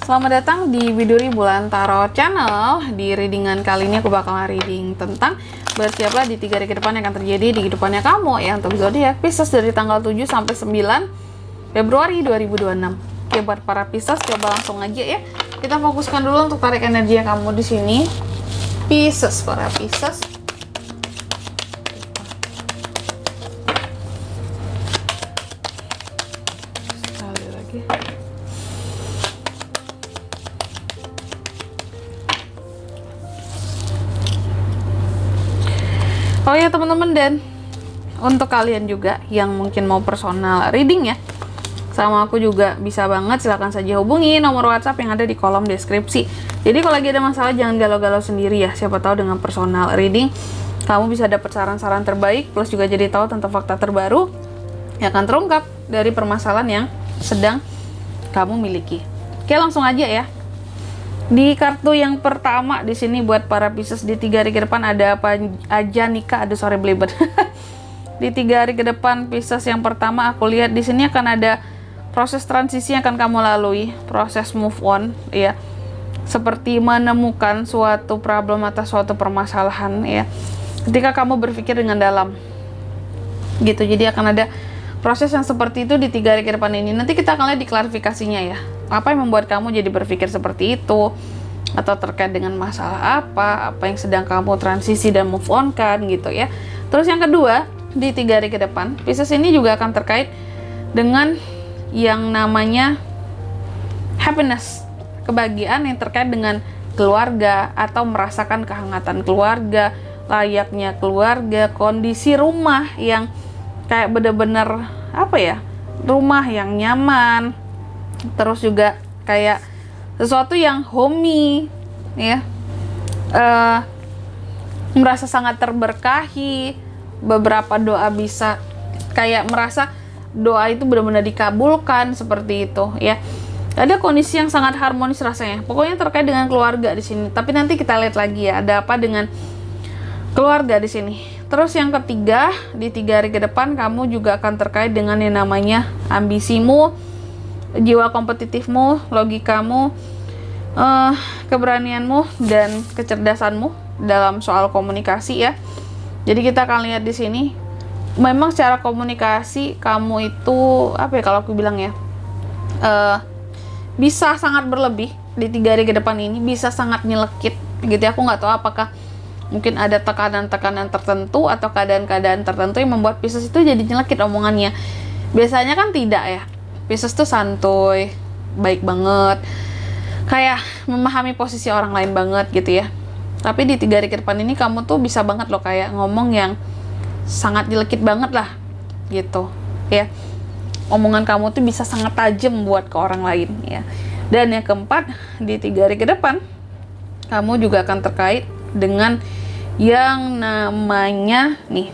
Selamat datang di Biduri Bulan Tarot Channel. Di readingan kali ini aku bakal reading tentang bersiaplah di 3 hari ke depan yang akan terjadi di kehidupannya kamu ya, untuk zodiak Pisces dari tanggal 7 sampai 9 Februari 2026. Oke, buat para Pisces coba langsung aja ya. Kita fokuskan dulu untuk tarik energi yang kamu di sini. Pisces, para Pisces. Sekali lagi. Oh ya teman-teman, dan untuk kalian juga yang mungkin mau personal reading ya sama aku juga bisa banget, silahkan saja hubungi nomor WhatsApp yang ada di kolom deskripsi. Jadi kalau lagi ada masalah jangan galau-galau sendiri ya, siapa tahu dengan personal reading kamu bisa dapat saran-saran terbaik, plus juga jadi tahu tentang fakta terbaru yang akan terungkap dari permasalahan yang sedang kamu miliki. Oke, langsung aja ya. Di kartu yang pertama di sini buat para Pisces di 3 hari ke depan ada apa aja nikah, aduh sorry belibet. Di 3 hari ke depan Pisces yang pertama aku lihat di sini akan ada proses transisi yang akan kamu lalui, proses move on ya. Seperti menemukan suatu problem atau suatu permasalahan ya. Ketika kamu berpikir dengan dalam. Gitu. Jadi akan ada proses yang seperti itu di 3 hari ke depan ini. Nanti kita akan lihat di klarifikasinya ya. Apa yang membuat kamu jadi berpikir seperti itu, atau terkait dengan masalah apa yang sedang kamu transisi dan move on kan gitu ya. Terus yang kedua, di 3 hari ke depan Pisces ini juga akan terkait dengan yang namanya happiness, kebahagiaan yang terkait dengan keluarga atau merasakan kehangatan keluarga, layaknya keluarga, kondisi rumah yang kayak bener-bener apa ya, rumah yang nyaman, terus juga kayak sesuatu yang homey ya, merasa sangat terberkahi, beberapa doa bisa kayak merasa doa itu benar-benar dikabulkan seperti itu ya. Ada kondisi yang sangat harmonis rasanya, pokoknya terkait dengan keluarga di sini. Tapi nanti kita lihat lagi ya, ada apa dengan keluarga di sini. Terus yang ketiga, di 3 hari ke depan kamu juga akan terkait dengan yang namanya ambisimu, jiwa kompetitifmu, logikamu, keberanianmu, dan kecerdasanmu dalam soal komunikasi ya. Jadi kita akan lihat di sini, memang secara komunikasi kamu itu apa ya, kalau aku bilang ya, bisa sangat berlebih di 3 hari ke depan ini, bisa sangat nyelekit gitu ya. Aku nggak tahu apakah mungkin ada tekanan-tekanan tertentu atau keadaan-keadaan tertentu yang membuat Pisces itu jadi nyelekit omongannya. Biasanya kan tidak ya. Pisces tuh santuy, baik banget, kayak memahami posisi orang lain banget gitu ya. Tapi di 3 hari ke depan ini kamu tuh bisa banget loh kayak ngomong yang sangat nyelekit banget lah gitu ya. Omongan kamu tuh bisa sangat tajam buat ke orang lain ya. Dan yang keempat, di 3 hari ke depan kamu juga akan terkait dengan yang namanya nih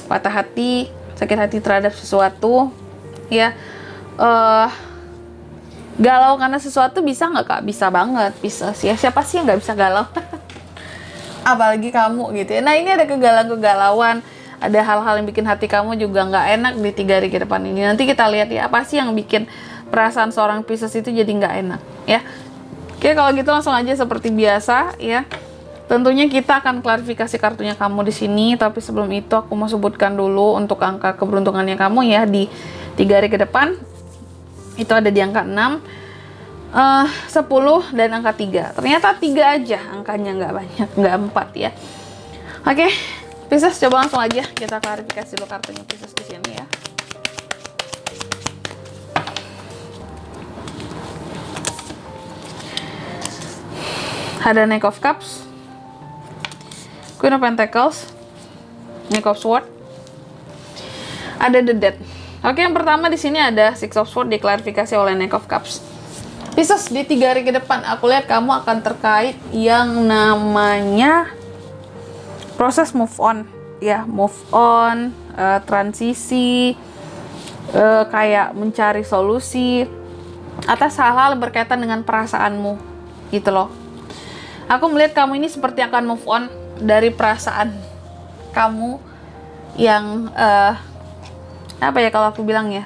patah hati, sakit hati terhadap sesuatu ya. Galau karena sesuatu bisa nggak kak? Bisa banget, bisa sih ya. Siapa sih yang nggak bisa galau? Apalagi kamu gitu ya. Nah ini ada kegalauan, ada hal-hal yang bikin hati kamu juga nggak enak di 3 hari ke depan ini. Nanti kita lihat ya, apa sih yang bikin perasaan seorang Pisces itu jadi nggak enak ya. Oke, kalau gitu langsung aja seperti biasa ya. Tentunya kita akan klarifikasi kartunya kamu di sini, tapi sebelum itu aku mau sebutkan dulu untuk angka keberuntungannya kamu ya di 3 hari ke depan. Itu ada di angka 6, 10, dan angka 3. Ternyata 3 aja angkanya, nggak banyak, nggak 4 ya. Oke, Pisces coba langsung aja kita klarifikasi dulu kartunya Pisces di sini ya. Ada Knight of Cups, Queen of Pentacles, Knight of Swords, ada The Death. Oke, yang pertama di sini ada Six of Swords diklarifikasi oleh Knight of Cups. Pisces di 3 hari ke depan aku lihat kamu akan terkait yang namanya proses move on ya, move on, transisi, kayak mencari solusi atas hal-hal berkaitan dengan perasaanmu gitu loh. Aku melihat kamu ini seperti akan move on dari perasaan kamu yang apa ya kalau aku bilang ya,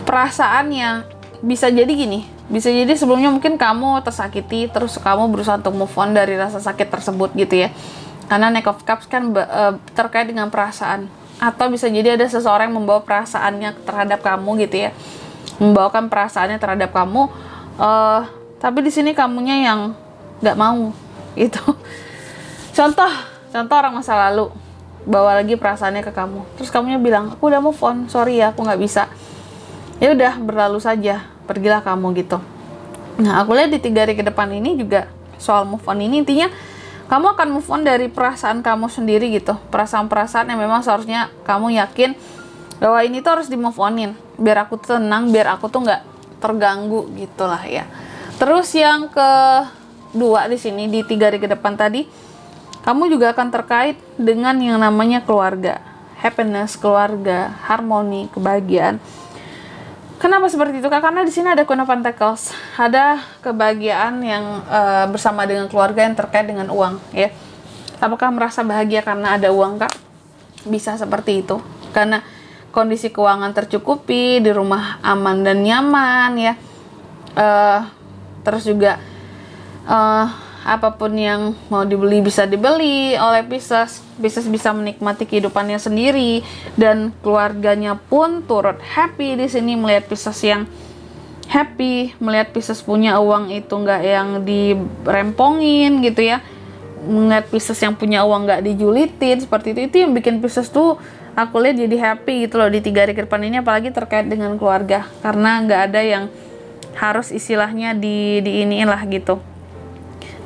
perasaan yang bisa jadi gini, Bisa jadi sebelumnya mungkin kamu tersakiti, terus kamu berusaha untuk move on dari rasa sakit tersebut gitu ya. Karena Knight of Cups kan terkait dengan perasaan. Atau bisa jadi ada seseorang yang membawa perasaannya terhadap kamu gitu ya. Membawakan perasaannya terhadap kamu. Tapi di sini kamunya yang nggak mau gitu. Contoh orang masa lalu bawa lagi perasaannya ke kamu. Terus kamunya bilang, aku udah move on, sorry ya, aku nggak bisa. Ya udah, berlalu saja, pergilah kamu gitu. Nah, aku lihat di 3 hari ke depan ini juga soal move on ini, intinya kamu akan move on dari perasaan kamu sendiri gitu. Perasaan-perasaan yang memang seharusnya kamu yakin bahwa ini tuh harus di move onin, biar aku tenang, biar aku tuh nggak terganggu gitulah ya. Terus yang kedua di sini di 3 hari ke depan tadi, kamu juga akan terkait dengan yang namanya keluarga, happiness, keluarga, harmoni, kebahagiaan. Kenapa seperti itu Kak? Karena di sini ada Queen of Pentacles, ada kebahagiaan yang bersama dengan keluarga yang terkait dengan uang ya. Apakah merasa bahagia karena ada uang Kak? Bisa seperti itu, karena kondisi keuangan tercukupi, di rumah aman dan nyaman ya. Terus juga apapun yang mau dibeli bisa dibeli oleh Pisces. Pisces bisa menikmati kehidupannya sendiri dan keluarganya pun turut happy di sini melihat Pisces yang happy, melihat Pisces punya uang itu nggak yang dirempongin gitu ya, melihat Pisces yang punya uang nggak dijulitin seperti itu yang bikin Pisces tuh aku lihat jadi happy gitu loh di 3 hari ke depan ini, apalagi terkait dengan keluarga, karena nggak ada yang harus istilahnya diiniin lah gitu.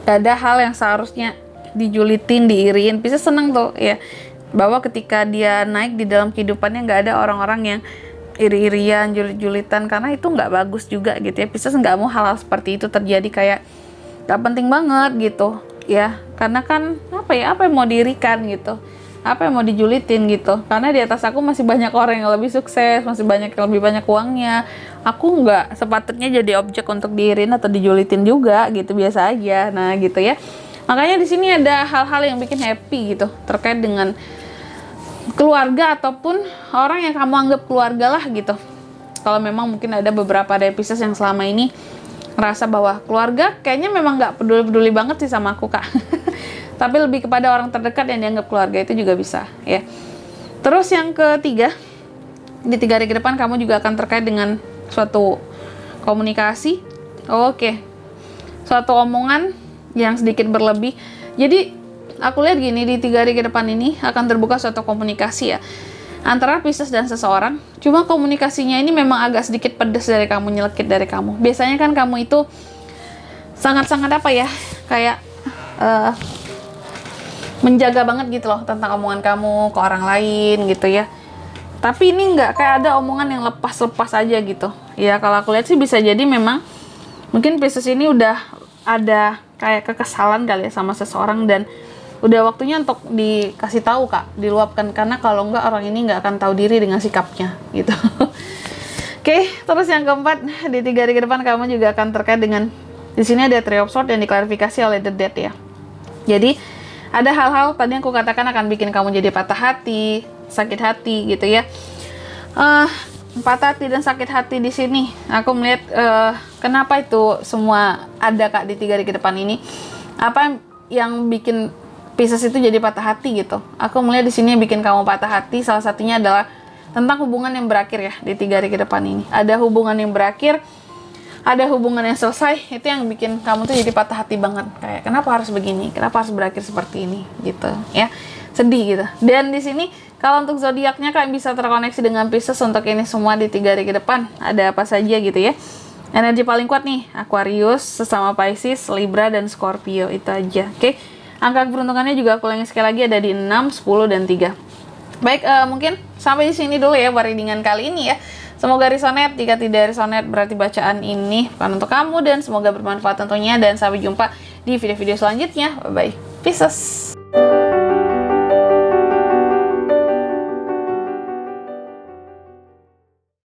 Gak ada hal yang seharusnya dijulitin, diiriin. Pisces seneng tuh ya, bahwa ketika dia naik di dalam kehidupannya nggak ada orang-orang yang iri-irian, julit-julitan, karena itu nggak bagus juga gitu ya. Pisces nggak mau hal-hal seperti itu terjadi, kayak gak penting banget gitu ya, karena kan apa yang mau diirikan gitu, apa yang mau dijulitin gitu, karena di atas aku masih banyak orang yang lebih sukses, masih banyak yang lebih banyak uangnya. Aku nggak sepatutnya jadi objek untuk diirin atau dijulitin juga gitu, biasa aja. Nah gitu ya, makanya di sini ada hal-hal yang bikin happy gitu terkait dengan keluarga ataupun orang yang kamu anggap keluarga lah gitu. Kalau memang mungkin ada beberapa dari Pisces yang selama ini ngerasa bahwa keluarga kayaknya memang nggak peduli banget sih sama aku Kak. Tapi lebih kepada orang terdekat yang dianggap keluarga, itu juga bisa ya. Terus yang ketiga, di 3 hari ke depan kamu juga akan terkait dengan suatu komunikasi. Oke. Suatu omongan yang sedikit berlebih. Jadi aku lihat gini, di 3 hari ke depan ini akan terbuka suatu komunikasi ya antara Pisces dan seseorang. Cuma komunikasinya ini memang agak sedikit pedas dari kamu, nyelekit dari kamu. Biasanya kan kamu itu sangat-sangat apa ya, kayak menjaga banget gitu loh tentang omongan kamu ke orang lain gitu ya. Tapi ini nggak kayak ada omongan yang lepas-lepas aja gitu. Ya kalau aku lihat sih bisa jadi memang mungkin Pisces ini udah ada kayak kekesalan kali ya sama seseorang, dan udah waktunya untuk dikasih tahu Kak, diluapkan, karena kalau nggak orang ini nggak akan tahu diri dengan sikapnya gitu. Oke, terus yang keempat, di 3 hari ke depan kamu juga akan terkait dengan, di sini ada Three of Swords yang diklarifikasi oleh The Death ya. Jadi ada hal-hal tadi yang aku katakan akan bikin kamu jadi patah hati, sakit hati gitu ya. Patah hati dan sakit hati di sini aku melihat kenapa itu semua ada Kak di 3 hari ke depan ini. Apa yang bikin Pisces itu jadi patah hati gitu? Aku melihat di sini yang bikin kamu patah hati salah satunya adalah tentang hubungan yang berakhir ya di 3 hari ke depan ini. Ada hubungan yang berakhir, ada hubungan yang selesai, itu yang bikin kamu tuh jadi patah hati banget. Kayak kenapa harus begini? Kenapa harus berakhir seperti ini gitu ya. Sedih gitu. Dan di sini kalau untuk zodiaknya Kak bisa terkoneksi dengan Pisces untuk ini semua di 3 hari ke depan. Ada apa saja gitu ya. Energi paling kuat nih Aquarius, sesama Pisces, Libra dan Scorpio, itu aja. Oke. Angka keberuntungannya juga aku ulangi sekali lagi, ada di 6, 10 dan 3. Baik, mungkin sampai di sini dulu ya readingan kali ini ya. Semoga resonate. Jika tidak resonate berarti bacaan ini bukan untuk kamu, dan semoga bermanfaat tentunya, dan sampai jumpa di video-video selanjutnya. Bye bye. Pisces.